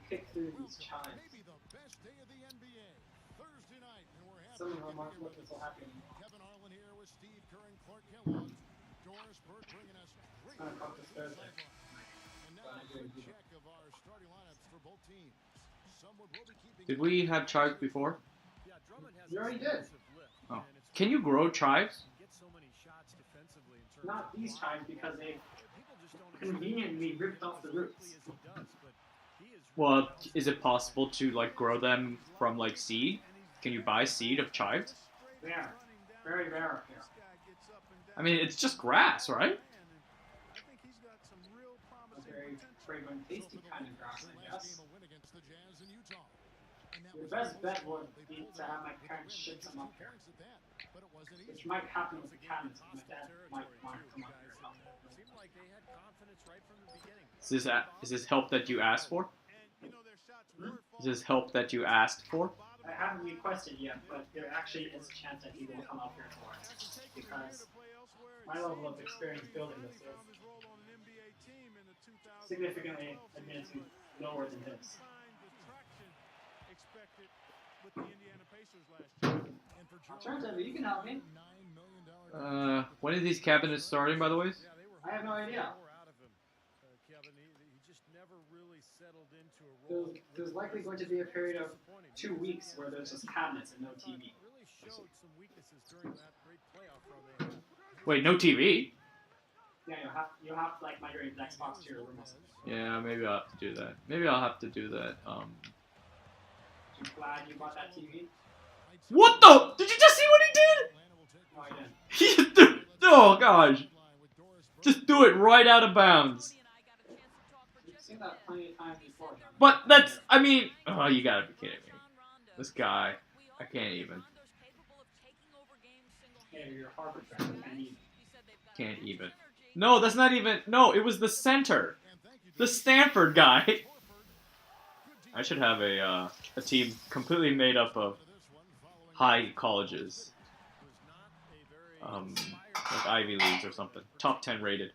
pick through these chimes. Some of them aren't looking so happy anymore. It's gonna come this Thursday. Did we have chives before? You already did. Oh. Can you grow chives? Not these chimes because they conveniently ripped off the roots. Well, is it possible to like grow them from like seed? Can you buy seed of chives? Rare. Very rare here. I mean, it's just grass, right? A very fragrant, tasty kind of grass, I guess. Your best bet would be to have my parents ship some up here. Which might happen with the cabinets. My dad might want to come up here and help. Is this help that you asked for? Is this help that you asked for? I haven't requested yet, but there actually is a chance that he will come up here for it. Because my level of experience building this is significantly, admittedly, lower than his. Alternatively, you can help me. When are these cabinets starting, by the way? I have no idea. There's likely going to be a period of 2 weeks where there's just cabinets and no TV. Wait, no TV? Yeah, you'll have to like migrate the Xbox to your room. Yeah, maybe I'll have to do that. Maybe I'll have to do that. You glad you bought that TV? What the? Did you just see what he did? No, I didn't. He threw, oh gosh. Just threw it right out of bounds. You've seen that plenty of times before, John. But that's, I mean, oh, you gotta be kidding me. This guy, I can't even. Hey, you're a Harvard fan. Can't even. Can't even. No, that's not even, no, it was the center. The Stanford guy. I should have a team completely made up of high colleges. Like Ivy Leagues or something. Top 10 rated.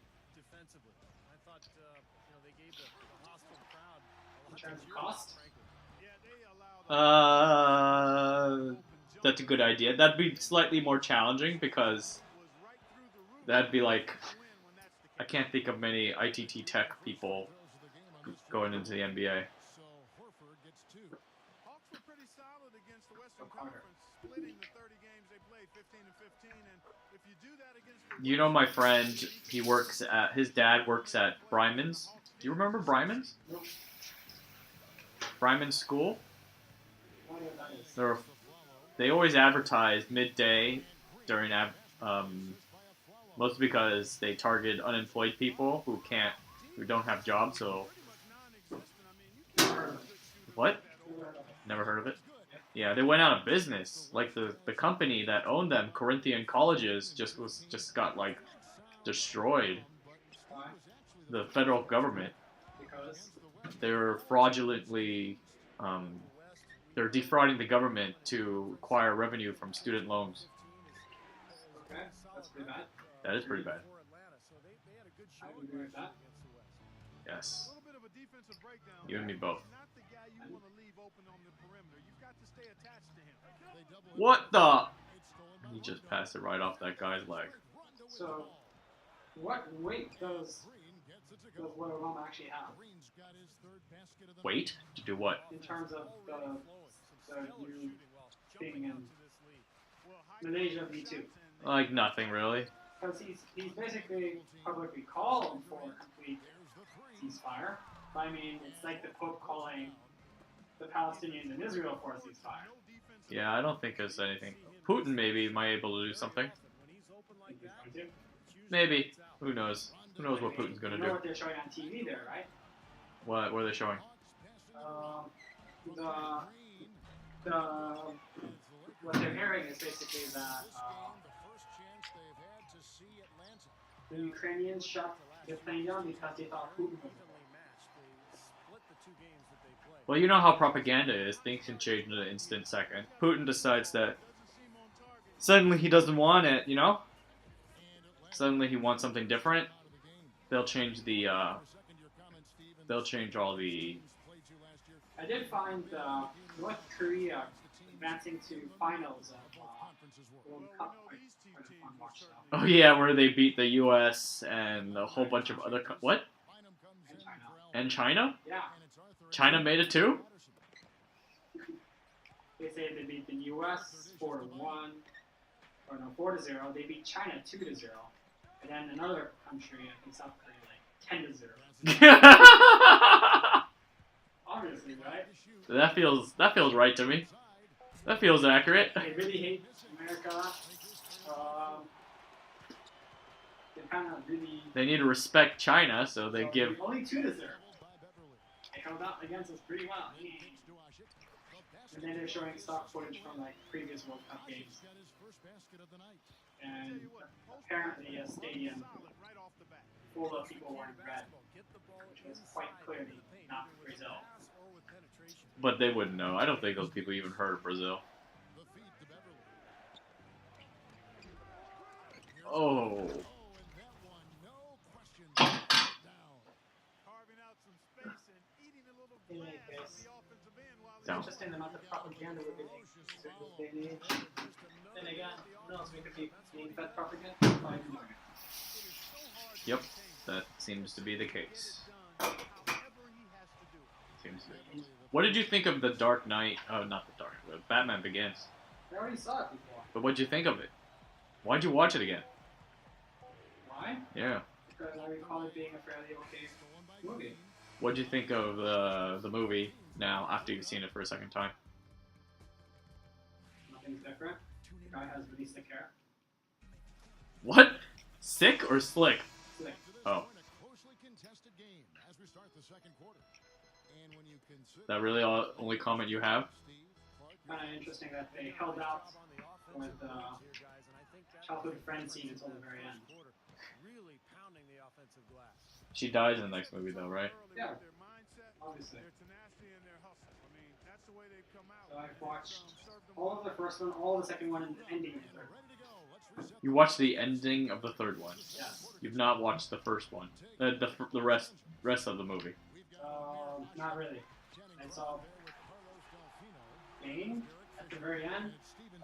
In terms of cost? That's a good idea. That'd be slightly more challenging because that'd be like, I can't think of many ITT Tech people going into the NBA. You know my friend, his dad works at Bryman's. Do you remember Bryman's? Nope. Bryman's School? I don't know what that is. They always advertise midday during, mostly because they target unemployed people who don't have jobs, so... What? Never heard of it? Yeah, they went out of business. Like the company that owned them, Corinthian Colleges, just got like destroyed. Why? The federal government. Because? They're fraudulently, they're defrauding the government to acquire revenue from student loans. Okay, that's pretty bad. That is pretty bad. I would agree with that. Yes. You and me both. What the? He just passed it right off that guy's leg. So, what weight does Guatemala actually have? Wait? To do what? In terms of you being in Malaysia V2? Like nothing, really. Because he's basically publicly called for a complete ceasefire. But I mean, it's like the Pope calling the Palestinians and Israel for a ceasefire. Yeah, I don't think there's anything. Putin maybe might be able to do something. Think he's going to? Maybe. Who knows? Who knows what Putin's gonna You know do? what they're showing on TV there, right? What are they showing? What they're hearing is basically that the Ukrainians shut the plane down because they thought Putin was there. Well, you know how propaganda is. Things can change in an instant second. Putin decides that suddenly he doesn't want it, you know? Suddenly he wants something different. They'll change all the I did find North Korea advancing to finals of World Cup. Quite a fun watch though. Oh yeah, where they beat the U.S. and a whole bunch of other what? And China. And China? Yeah. China made it too? They say they beat the U.S. 4-1, or no, 4-0. They beat China 2-0, and then another country, I think South Korea, like 10-0. Obviously, right? That feels right to me. That feels accurate. They really hate America. They kind of really. They need to respect China, so they give. Only 2-0. They held out against us pretty well. And then they're showing stock footage from like previous World Cup games. And apparently a stadium full of people wearing red, which was quite clearly not Brazil. But they wouldn't know. I don't think those people even heard of Brazil. Oh. In any case, it's Down. interesting the amount of propaganda we're getting in this day and age. Then again, who knows, we could be being fed propaganda by ignoring it. Yep, that seems to be the case. Seems to be. What did you think of the Dark Knight? Oh, not the Dark. Batman Begins. I already saw it before. But what'd you think of it? Why'd you watch it again? Why? Yeah. Because I recall it being a fairly okay movie. What'd you think of the movie now after you've seen it for a second time? Nothing's different. The guy has really sick hair. What? Sick or slick? Slick. Oh. That really only comment you have? Kind of interesting that they held out with childhood friend scene until the very end. She dies in the next movie though, right? Yeah, obviously. So I've watched all of the first one, all of the second one, and the ending of the third. You watched the ending of the third one. Yes. You've not watched the first one. The rest of the movie. Not really. I saw Bane at the very end,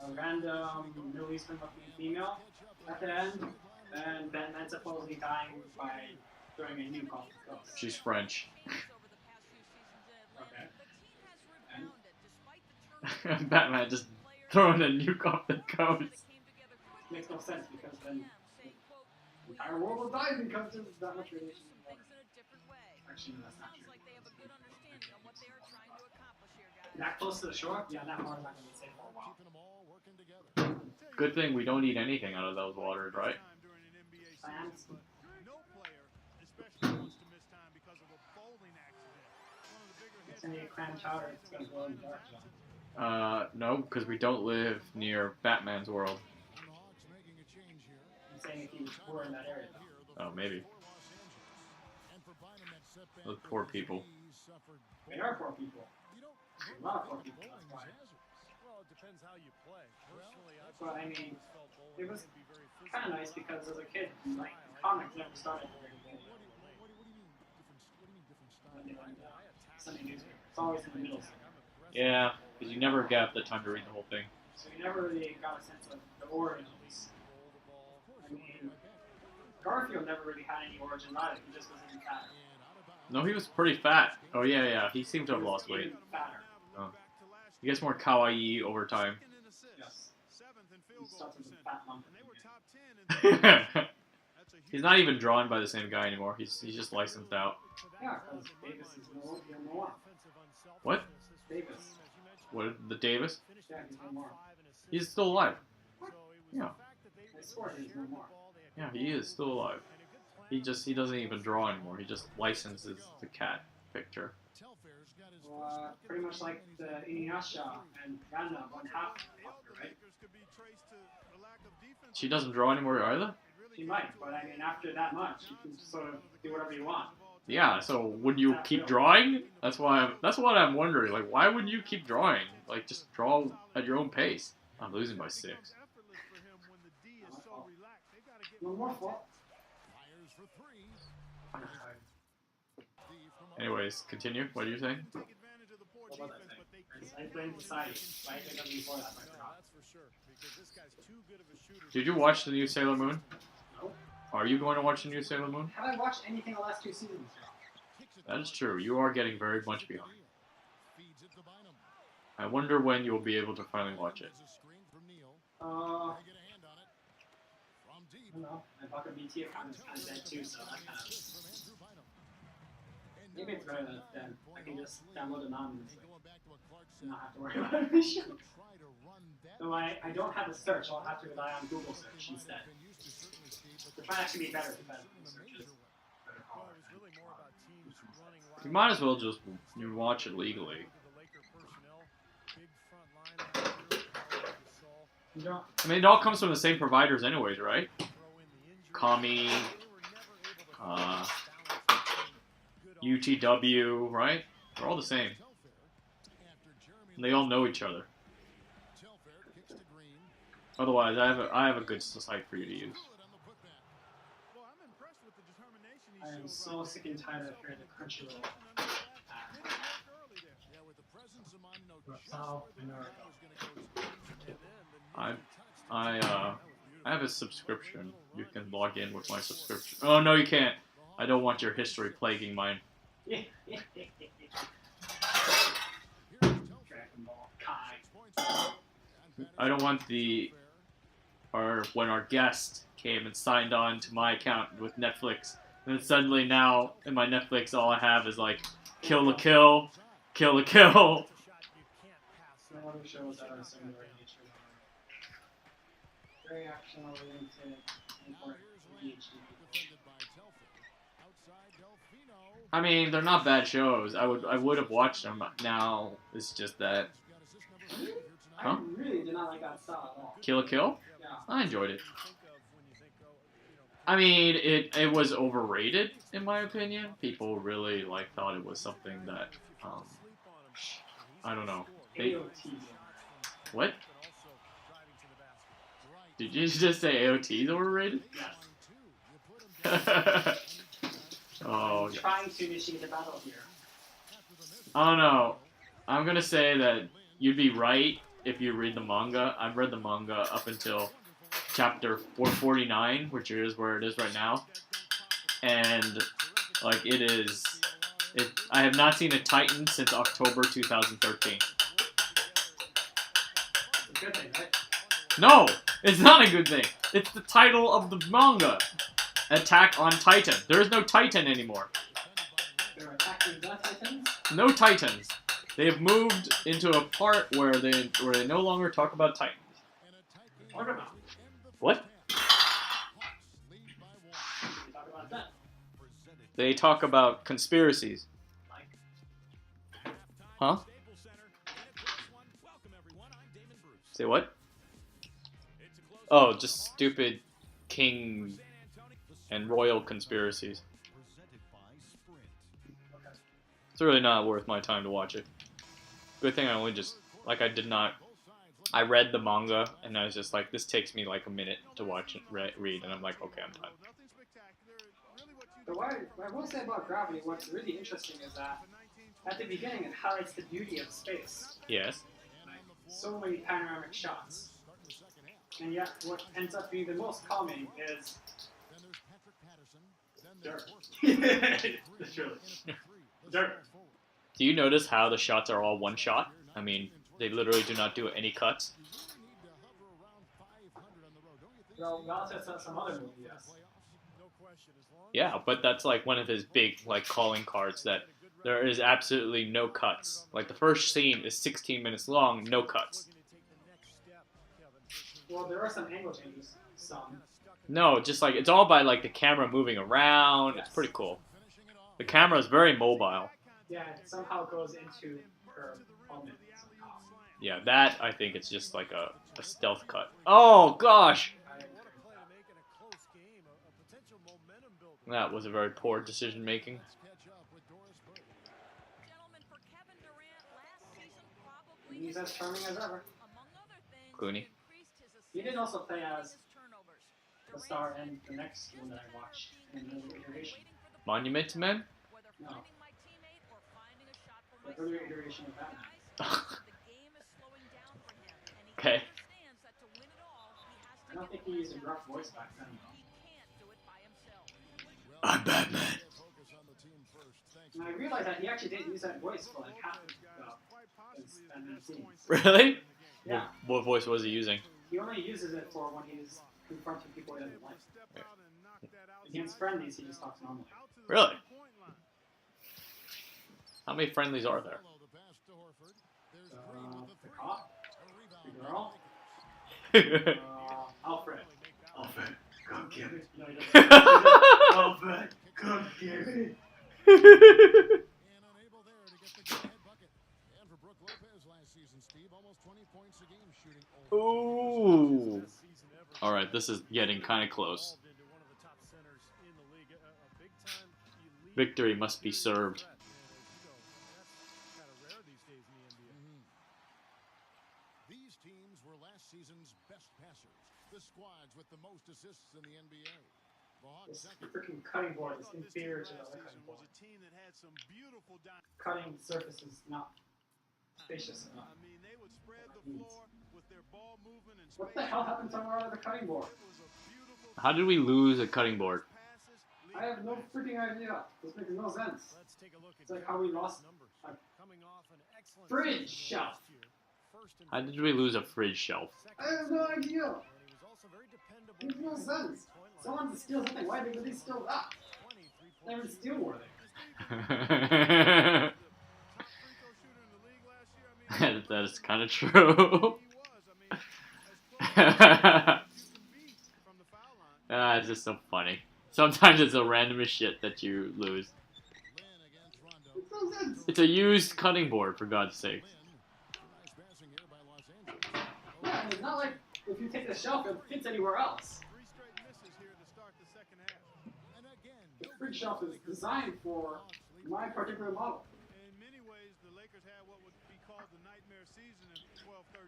a random Middle Eastern looking female at the end, and then supposedly dying by throwing a nuke off the coast. She's French. Okay. And? Batman just throwing a nuke off the coast. Makes no sense because then the entire world will die because there's that much radiation in the water. Actually, no, that's not true. That close to the shore? Yeah, that water's not going to be safe for a while. Good thing we don't eat anything out of those waters, right? Plants. It's going to be a clam chowder. It's going to glow in the dark zone. No, because we don't live near Batman's world. I'm saying if you were in that area, though. Oh, maybe. Those poor people. They are poor people. A lot of poor people, that's why. But I mean, it was kind of nice because as a kid, like, comics never started very beginning. Sunday newspaper. It's always in the middle. Yeah, because you never get the time to read the whole thing. So you never really got a sense of the origins. I mean, Garfield never really had any origin either. He just was in fatter. No, he was pretty fat. Oh, yeah. He seemed to have lost weight. Even fatter. Oh. He gets more kawaii over time. Yes. He starts with a fat lump. He's not even drawn by the same guy anymore. He's just licensed out. Yeah, because Davis is no more. What? Davis. What? The Davis? Yeah, he's no more. He's still alive. What? Yeah. I swear he's no more. Yeah, he is still alive. He doesn't even draw anymore. He just licenses the cat picture. Pretty much like the Inuyasha and Randa, one half of her, right? She doesn't draw anymore either? She might, but I mean, after that much, you can sort of do whatever you want. Yeah, so would you keep drawing? That's what I'm wondering. Like, why wouldn't you keep drawing? Like, just draw at your own pace. I'm losing by 6. No more fault. Anyways, continue. What are you saying? What was I saying? I played Society. I think I'm before that, I forgot. Did you watch the new Sailor Moon? No. Are you going to watch the new Sailor Moon? Have I watched anything the last 2 seasons? That is true. You are getting very much behind. I wonder when you will be able to finally watch it. I don't know. My Bucket BT account is kind of dead too, so that kind of... Maybe it's better than I can just download anonymously and not have to worry about it. So I don't have a search, I'll have to rely on Google search instead. Which might actually be better because Google search is better caller. You might as well just watch it legally. I mean, it all comes from the same providers anyways, right? Kami, UTW, right? They're all the same. And they all know each other. Otherwise, I have a good site for you to use. I am so sick and tired of hearing the Crunchyroll. South America. I have a subscription. You can log in with my subscription. Oh no, you can't. I don't want your history plaguing mine. Dragon Ball Kai. I don't want when our guest came and signed on to my account with Netflix, and then suddenly now in my Netflix all I have is like Kill la Kill, Kill la Kill. Some other shows that are similar in nature. Very action oriented, important PhD. I mean, they're not bad shows. I would have watched them. Now it's just that. I really did not like that style at all. Kill la Kill? Yeah. I enjoyed it. I mean, it was overrated in my opinion. People really thought it was something that I don't know. What? Did you just say AOT is overrated? Yes. Oh. I'm trying to initiate the battle here. I don't know. I'm gonna say that you'd be right if you read the manga. I've read the manga up until chapter 449, which is where it is right now, and I have not seen a Titan since October 2013. It's a good thing, right? No, it's not a good thing. It's the title of the manga. Attack on Titan. There is no Titan anymore. They're attacking the Titans? No Titans. They have moved into a part where they no longer talk about Titans. Talk about. What? They talk about that. They talk about conspiracies. Huh? Say what? Oh, just stupid king and royal conspiracies. It's really not worth my time to watch it. Good thing I only I read the manga, and I was just like, this takes me like a minute to watch and read, and I'm like, okay, I'm done. But what I will say about Gravity, what's really interesting is that at the beginning it highlights the beauty of space. Yes. Like, so many panoramic shots. And yet, what ends up being the most calming is dirt. Literally. Dirt. Do you notice how the shots are all one shot? I mean, they literally do not do any cuts. Well, we also saw some other movie, yes. Yeah, but that's like one of his big calling cards that there is absolutely no cuts. Like the first scene is 16 minutes long, no cuts. Well, there are some angle changes. Some. No, just it's all by the camera moving around. Yes. It's pretty cool. The camera is very mobile. Yeah, it somehow goes into her helmet somehow. Yeah, that I think it's just like a stealth cut. Oh gosh! That was a very poor decision making. He's as charming as ever. Clooney. He did also play as the star in the next one that I watched in the iteration. Monument Men? No. The earlier iteration of Batman. Okay. I don't think he used a gruff voice back then, though. I'm Batman. And I realized that he actually didn't use that voice for like half of his Batman scenes. Really? Yeah. What voice was he using? He only uses it for when he's confronting people he doesn't like. Against friendlies, he just talks normally. Really? How many friendlies are there? The cop, the girl, Alfred. Alfred, come get me. No, he doesn't. Alfred, come get me. Ooh. All right, this is getting kind of close. Victory must be served. These teams were last season's best passers. The squads with the most assists in the NBA. This freaking cutting board is inferior to the other cutting board. Cutting surface is not spacious enough. What the hell happened to our other cutting board? How did we lose a cutting board? I have no freaking idea. This makes no sense. It's like how we lost a fridge shelf. How did we lose a fridge shelf? I have no idea. It makes no sense. Someone steals something. Why would they steal that? Not even steal worthy. That is kind of true. It's just so funny. Sometimes it's the randomest shit that you lose. Makes no sense. It's a used cutting board, for God's sake. Yeah, and it's not like if you take the shelf, it fits anywhere else. The fridge shelf is designed for my particular model.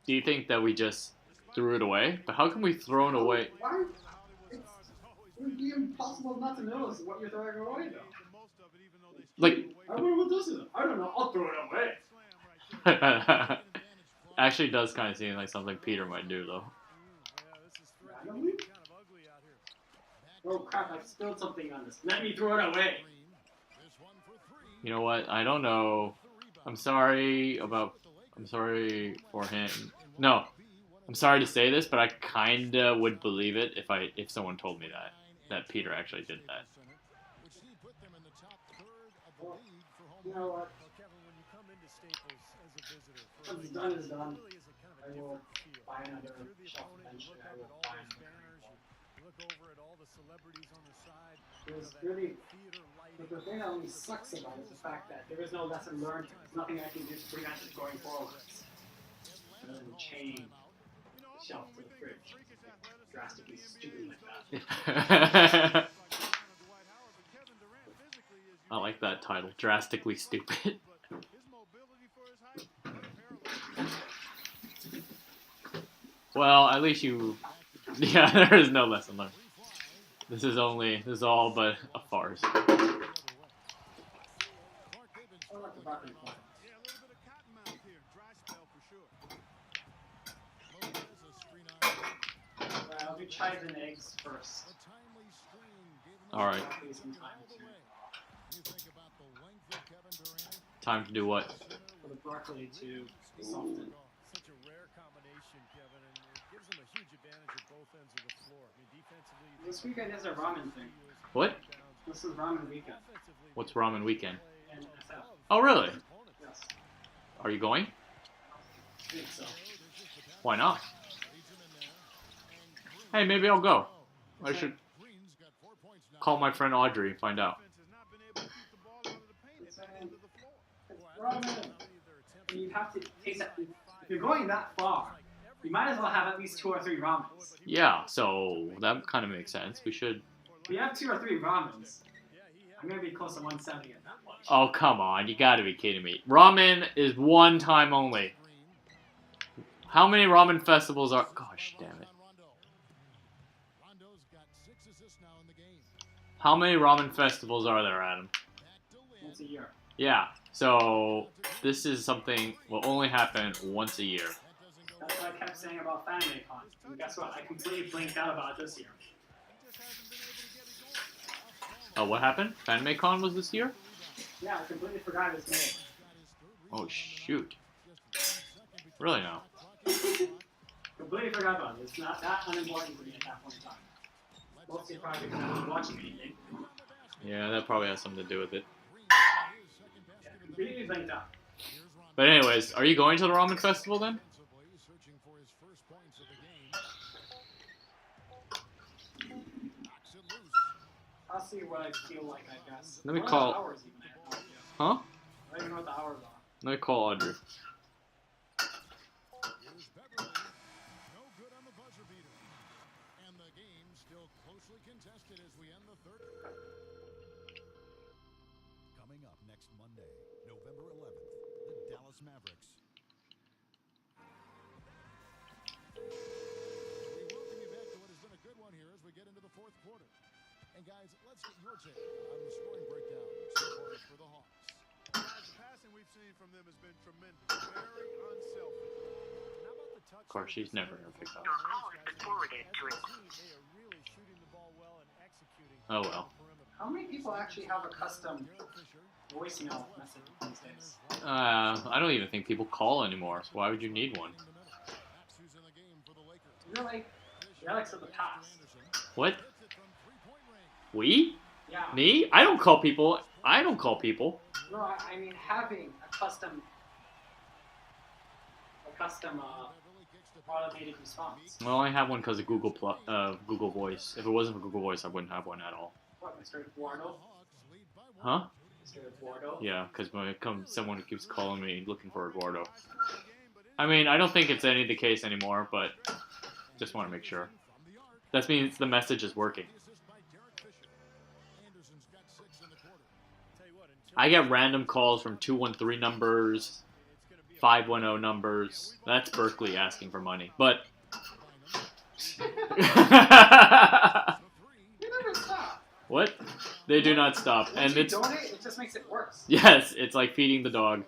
Do you think that we just threw it away? But how can we throw it away? Why? It would be impossible not to notice what you're throwing away, though. Like, I wonder what this is. I don't know. I'll throw it away. actually does kind of seem like something Peter might do, though. Randomly? Oh crap, I spilled something on this. Let me throw it away. You know what? I don't know. I'm sorry for him. No. I'm sorry to say this, but I kinda would believe it if someone told me that Peter actually did that. Well, you know what? What's done is done. I will buy another shelf eventually. I will buy another There's really, but the thing that only sucks about it is the fact that there is no lesson learned. There's nothing I can do to prevent it going forwards. It doesn't change the shelf to the fridge. Drastically stupid like that. I like that title. Drastically stupid. Well, at least you... Yeah, there is no lesson learned. This is all but a farce. I like the Berkeley plan. I'll do chives and eggs first. Alright. Time to do what? For the broccoli to soften. Such a rare combination, Kevin, and it gives them a huge advantage at both ends of the floor. I mean, defensively, This weekend is a ramen thing. What? This is ramen weekend. What's ramen weekend? And SF. Oh, really? Yes. Are you going? I think so. Why not? Hey, maybe I'll go. I should call my friend Audrey and find out. It's ramen. And you have to taste it. If you're going that far, you might as well have at least 2 or 3 ramens. Yeah, so that kind of makes sense. We should... If you have 2 or 3 ramens, I'm going to be close to 170 at that point. Oh, come on. You gotta be kidding me. Ramen is one time only. How many ramen festivals are... Gosh, damn it. How many ramen festivals are there, Adam? Once a year. Yeah. So this is something will only happen once a year. That's what I kept saying about FanimeCon. And guess what? I completely blinked out about it this year. Oh, what happened? FanimeCon was this year? Yeah, I completely forgot it was May. Oh shoot. Really now? Completely forgot about it. It's not that unimportant to me at that point in time. Mostly probably because I wasn't watching anything. Yeah, that probably has something to do with it. Yeah, completely blanked out. But anyways, are you going to the ramen festival then? I'll see what I feel like, I guess. Let me What are call- the hours even? I have no idea. Huh? I don't even know what the hours are. Let me call Audrey. Here's Beverly. No good on the buzzer beater. And the game still closely contested as we end the third. Coming up next Monday, November 11th, the Dallas Mavericks. We welcome you back to what has been a good one here as we get into the fourth quarter. And guys, let's get your take on the scoring breakdown so far for the Hawks. Guys, the passing we've seen from them has been tremendous. Very unselfish. And how about the touch? Of course, she's never gonna pick up. Your call has been forwarded to it. They are really shooting the ball well and executing. Oh well. How many people actually have a custom voicemail message these days? I don't even think people call anymore. So why would you need one? Relics of the past. What? We? Yeah. Me? I don't call people. I don't call people. No, I mean having a custom automated response. Well, I have one because of Google Voice. If it wasn't for Google Voice, I wouldn't have one at all. What, Mr. Eduardo? Huh? Mr. Eduardo? Yeah, because when it comes someone who keeps calling me looking for Eduardo. I mean, I don't think it's any the case anymore, but just want to make sure. That means the message is working. I get random calls from 213 numbers, 510 numbers. That's Berkeley asking for money. But You never stop. what? They do not stop. Once And you it's donate, it just makes it worse. yes, it's like feeding the dog.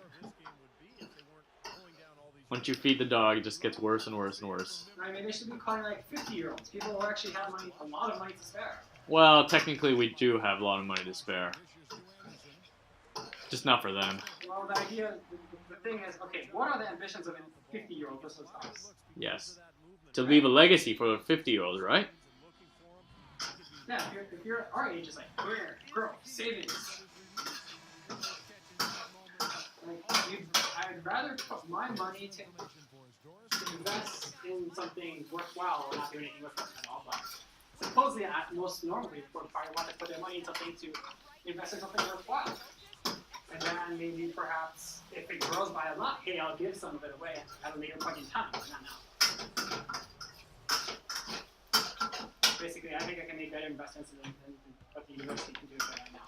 Once you feed the dog, it just gets worse and worse and worse. I mean, they should be calling like 50-year-olds. People who actually have money, a lot of money to spare. Well, technically we do have a lot of money to spare. Just not for them. Well, the idea, the thing is, okay, what are the ambitions of a 50-year-old versus us? Yes. To leave a legacy for the 50-year-olds, right? Yeah, if you're our age, it's like career, growth, savings. Like, I'd rather put my money to invest in something worthwhile or not do anything with it at all. But supposedly, most normally, people probably want to put their money in something to invest in something worthwhile. And then maybe perhaps if it grows by a lot, hey, I'll give some of it away at a later point in time, but not now. Basically, I think I can make better investments than what the university can do right now.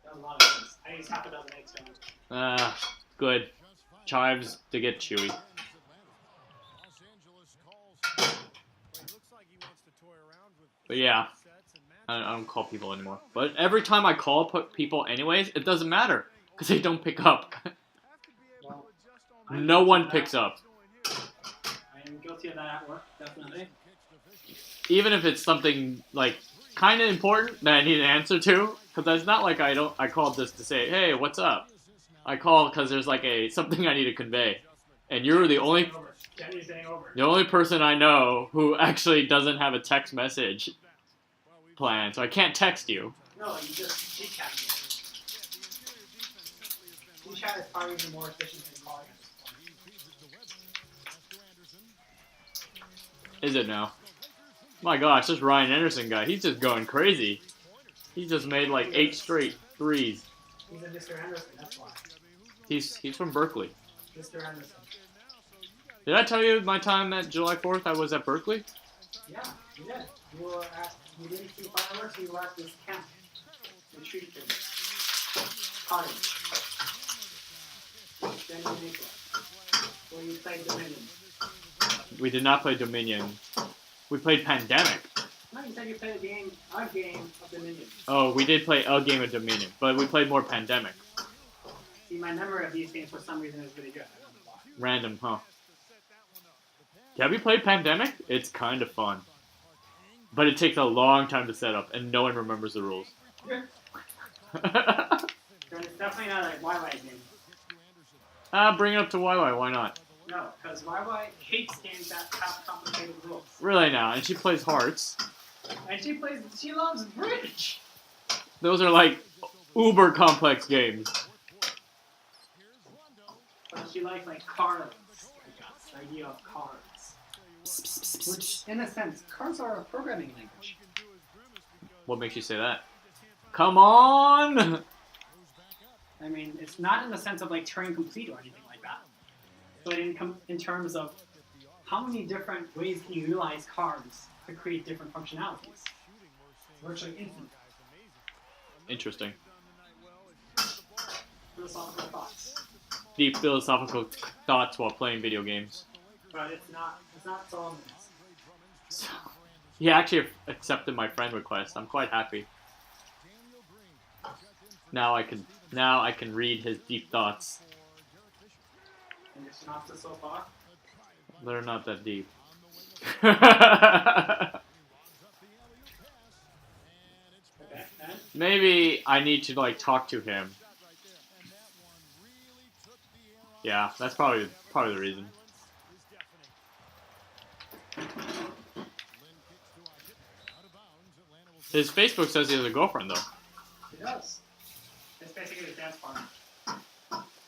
Done a lot of things. I used half a dozen eggs down. Good. Chives to get chewy. But yeah, I don't call people anymore. But every time I call people anyways, it doesn't matter. Because they don't pick up. Well, No one picks up. I am guilty of that at work, definitely. Even if it's something, like, kind of important that I need an answer to. Because it's not like I called just to say, hey, what's up? I call because there's like something I need to convey. And you're the only person I know who actually doesn't have a text message plan. So I can't text you. No, you just G-chat me. G-chat is probably even more efficient than calling at this point. Is it now? My gosh, this Ryan Anderson guy, he's just going crazy. He just made like 8 straight threes. He's a Mr. Anderson, that's why. He's from Berkeley. Mr. Anderson. Did I tell you my time at July 4th I was at Berkeley? Yeah, you did. You didn't see fireworks, you were at this camp. You treated them. Cottage. Then you make it. Where you played Dominion. We did not play Dominion. We played Pandemic. No, you said you played a game of Dominion. Oh, we did play a game of Dominion, but we played more Pandemic. See, my memory of these games for some reason is really good. I don't know why. Random, huh? Have you played Pandemic? It's kind of fun. But it takes a long time to set up, and no one remembers the rules. Then it's definitely not a YY game. Bring it up to YY, why not? No, because YY hates games that have complicated rules. Really now, and she plays Hearts. And she loves Bridge! Those are like uber complex games. But she likes like cards. The idea of cards. Which, in a sense, cards are a programming language. What makes you say that? Come on! I mean, it's not in the sense of like Turing-complete or anything like that. But in terms of how many different ways can you utilize cards to create different functionalities. It's virtually infinite. Interesting. Philosophical thoughts. Deep philosophical thoughts while playing video games. But it's not Solomon's. So, he actually accepted my friend request. I'm quite happy. Now I can read his deep thoughts. And your synopsis so far? They're not that deep. Okay, and? Maybe I need to like talk to him. Yeah, that's probably the reason. His Facebook says he has a girlfriend though. It does. It's basically a dance partner.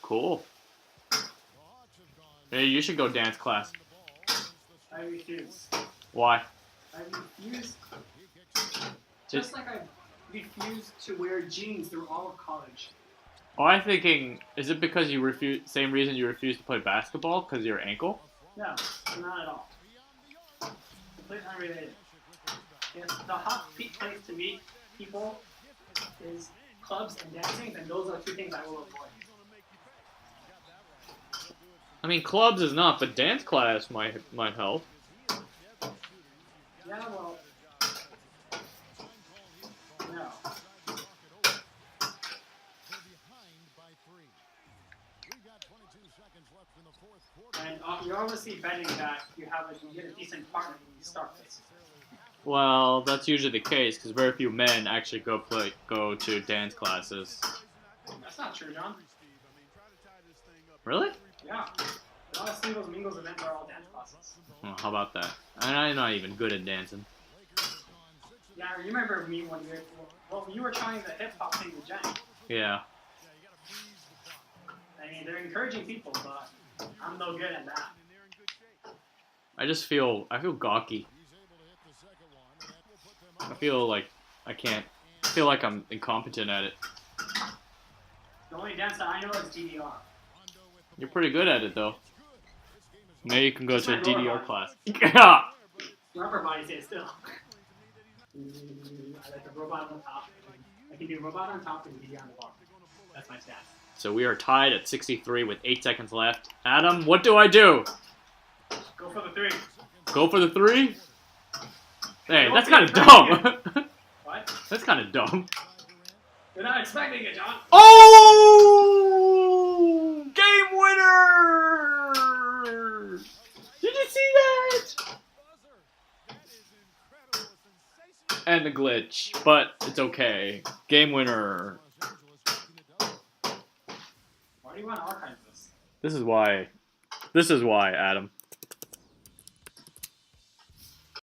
Cool. Hey, you should go dance class. I refuse. Why? I refuse. Just like I refused to wear jeans through all of college. Oh, I'm thinking, is it because you refuse? Same reason you refuse to play basketball? Because of your ankle? No, not at all. Completely unrelated. Yes, the hot place to meet people is clubs and dancing, and those are two things I will avoid. I mean, clubs is not, but dance class might help. Yeah, well, no. And you're obviously betting that you get a decent partner when you start this. Well, that's usually the case because very few men actually go to dance classes. That's not true, John. Really? Yeah. A lot of singles mingles events are all dance classes. Well, how about that? And I'm not even good at dancing. Yeah, you remember me when you were trying the hip hop thing with Jen. Yeah. I mean, they're encouraging people, but I'm no good at that. I feel gawky. I feel like I feel like I'm incompetent at it. The only dance that I know is DDR. You're pretty good at it though. Maybe you can go to a DDR class. Rubber body say still. I like the robot on top. I can do robot on top and DDR on the bottom. That's my stats. So we are tied at 63 with 8 seconds left. Adam, what do I do? Go for the three. Go for the 3? Hey, Don't that's be kind of afraid dumb. What? That's kind of dumb. You're not expecting it, John. Oh! Game winner! Did you see that? And the glitch, but it's okay. Game winner. Why do you want to archive this? This is why, Adam.